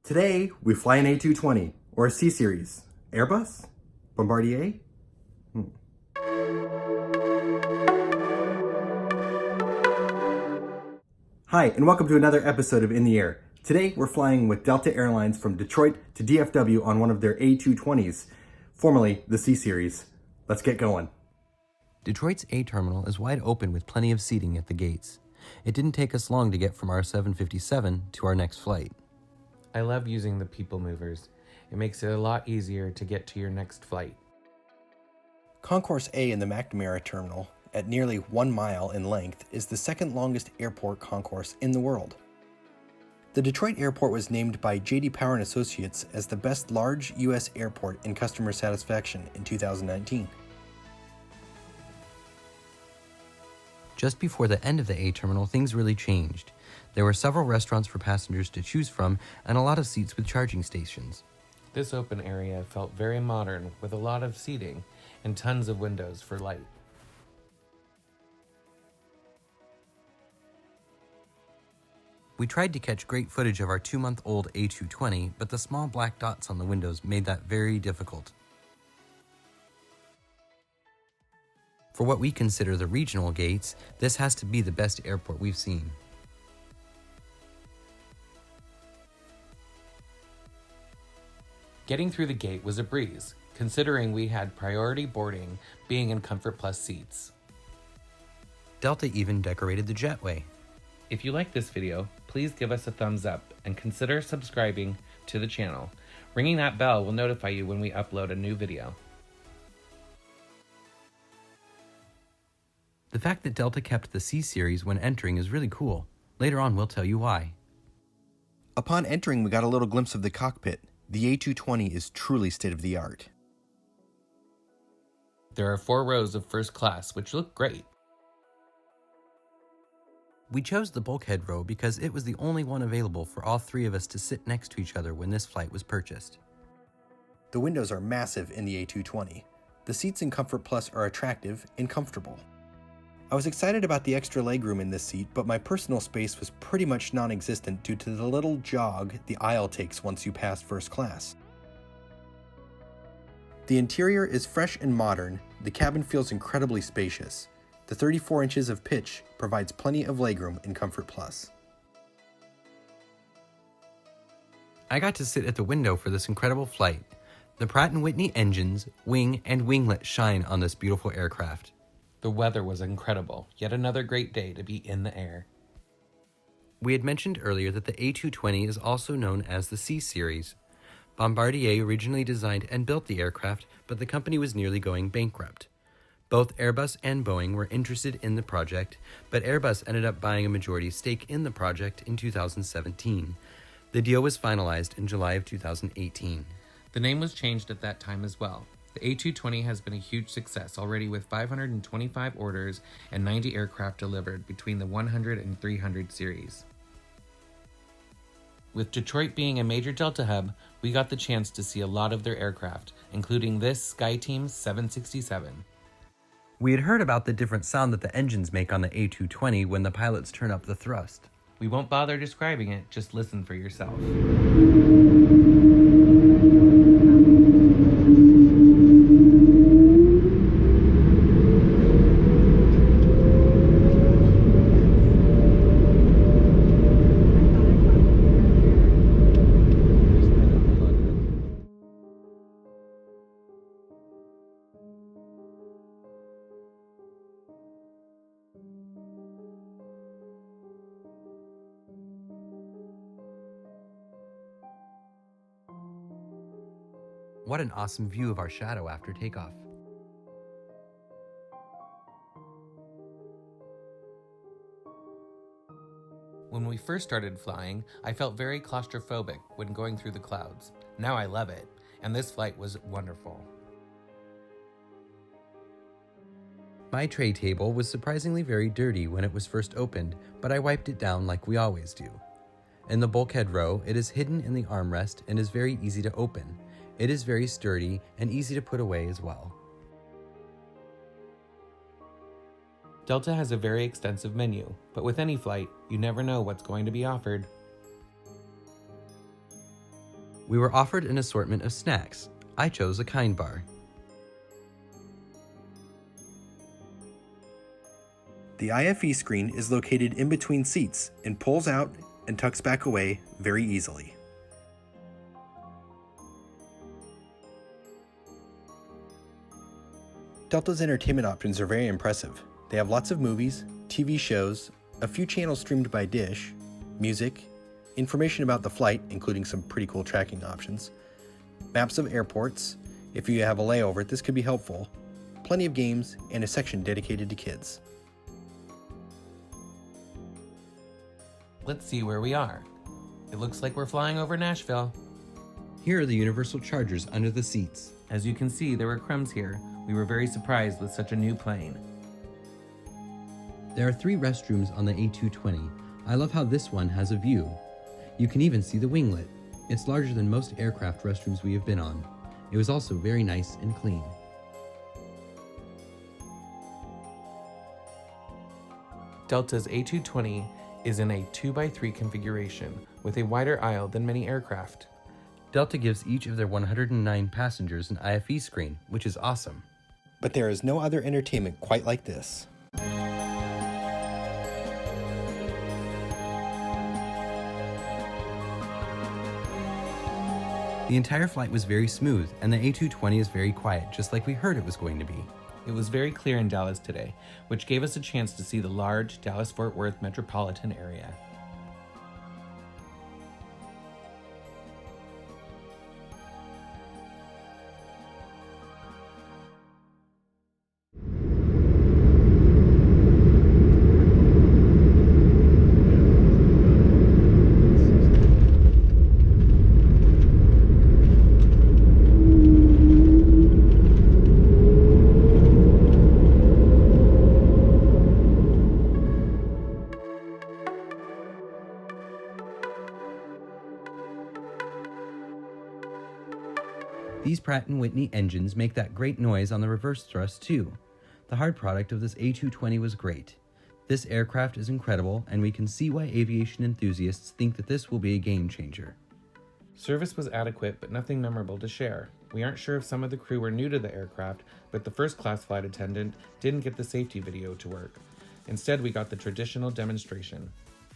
Today, we fly an A220, or a C series. Airbus? Bombardier? Hi, and welcome to another episode of In the Air. Today, we're flying with Delta Airlines from Detroit to DFW on one of their A220s, formerly the C series. Let's get going. Detroit's A terminal is wide open with plenty of seating at the gates. It didn't take us long to get from our 757 to our next flight. I love using the people movers. It makes it a lot easier to get to your next flight. Concourse A in the McNamara terminal, at nearly 1 mile in length, is the second longest airport concourse in the world. The Detroit airport was named by J.D. Power and Associates as the best large U.S. airport in customer satisfaction in 2019. Just before the end of the A terminal, things really changed. There were several restaurants for passengers to choose from and a lot of seats with charging stations. This open area felt very modern with a lot of seating and tons of windows for light. We tried to catch great footage of our 2-month-old A220, but the small black dots on the windows made that very difficult. For what we consider the regional gates, this has to be the best airport we've seen. Getting through the gate was a breeze, considering we had priority boarding being in Comfort Plus seats. Delta even decorated the jetway. If you like this video, please give us a thumbs up and consider subscribing to the channel. Ringing that bell will notify you when we upload a new video. The fact that Delta kept the C series when entering is really cool. Later on, we'll tell you why. Upon entering, we got a little glimpse of the cockpit. The A220 is truly state-of-the-art. There are 4 rows of first class, which look great. We chose the bulkhead row because it was the only one available for all 3 of us to sit next to each other when this flight was purchased. The windows are massive in the A220. The seats in Comfort Plus are attractive and comfortable. I was excited about the extra legroom in this seat, but my personal space was pretty much non-existent due to the little jog the aisle takes once you pass first class. The interior is fresh and modern. The cabin feels incredibly spacious. The 34 inches of pitch provides plenty of legroom in Comfort Plus. I got to sit at the window for this incredible flight. The Pratt & Whitney engines, wing, and winglet shine on this beautiful aircraft. The weather was incredible. Yet another great day to be in the air. We had mentioned earlier that the A220 is also known as the C series. Bombardier originally designed and built the aircraft, but the company was nearly going bankrupt. Both Airbus and Boeing were interested in the project, but Airbus ended up buying a majority stake in the project in 2017. The deal was finalized in July of 2018. The name was changed at that time as well. The A220 has been a huge success already with 525 orders and 90 aircraft delivered between the 100 and 300 series. With Detroit being a major Delta hub, we got the chance to see a lot of their aircraft, including this SkyTeam 767. We had heard about the different sound that the engines make on the A220 when the pilots turn up the thrust. We won't bother describing it, just listen for yourself. What an awesome view of our shadow after takeoff. When we first started flying, I felt very claustrophobic when going through the clouds. Now I love it, and this flight was wonderful. My tray table was surprisingly very dirty when it was first opened, but I wiped it down like we always do. In the bulkhead row, it is hidden in the armrest and is very easy to open. It is very sturdy and easy to put away as well. Delta has a very extensive menu, but with any flight, you never know what's going to be offered. We were offered an assortment of snacks. I chose a Kind bar. The IFE screen is located in between seats and pulls out and tucks back away very easily. Delta's entertainment options are very impressive. They have lots of movies, TV shows, a few channels streamed by Dish, music, information about the flight, including some pretty cool tracking options, maps of airports. If you have a layover, this could be helpful, plenty of games, and a section dedicated to kids. Let's see where we are. It looks like we're flying over Nashville. Here are the universal chargers under the seats. As you can see, there were crumbs here. We were very surprised with such a new plane. There are 3 restrooms on the A220. I love how this one has a view. You can even see the winglet. It's larger than most aircraft restrooms we have been on. It was also very nice and clean. Delta's A220 is in a 2x3 configuration with a wider aisle than many aircraft. Delta gives each of their 109 passengers an IFE screen, which is awesome. But there is no other entertainment quite like this. The entire flight was very smooth, and the A220 is very quiet, just like we heard it was going to be. It was very clear in Dallas today, which gave us a chance to see the large Dallas-Fort Worth metropolitan area. These Pratt & Whitney engines make that great noise on the reverse thrust too. The hard product of this A220 was great. This aircraft is incredible, and we can see why aviation enthusiasts think that this will be a game changer. Service was adequate, but nothing memorable to share. We aren't sure if some of the crew were new to the aircraft, but the first-class flight attendant didn't get the safety video to work. Instead, we got the traditional demonstration.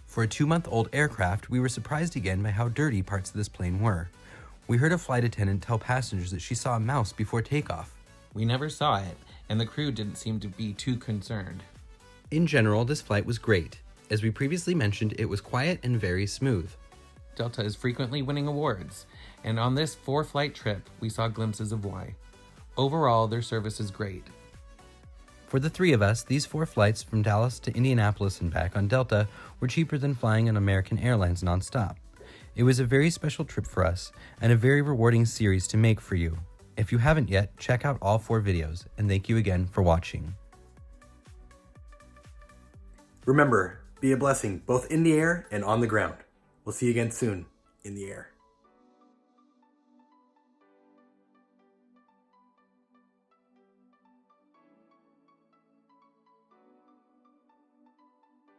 For a 2-month-old aircraft, we were surprised again by how dirty parts of this plane were. We heard a flight attendant tell passengers that she saw a mouse before takeoff. We never saw it, and the crew didn't seem to be too concerned. In general, this flight was great. As we previously mentioned, it was quiet and very smooth. Delta is frequently winning awards, and on this 4-flight trip, we saw glimpses of why. Overall, their service is great. For the 3 of us, these 4 flights from Dallas to Indianapolis and back on Delta were cheaper than flying on American Airlines nonstop. It was a very special trip for us, and a very rewarding series to make for you. If you haven't yet, check out all 4 videos, and thank you again for watching. Remember, be a blessing both in the air and on the ground. We'll see you again soon in the air.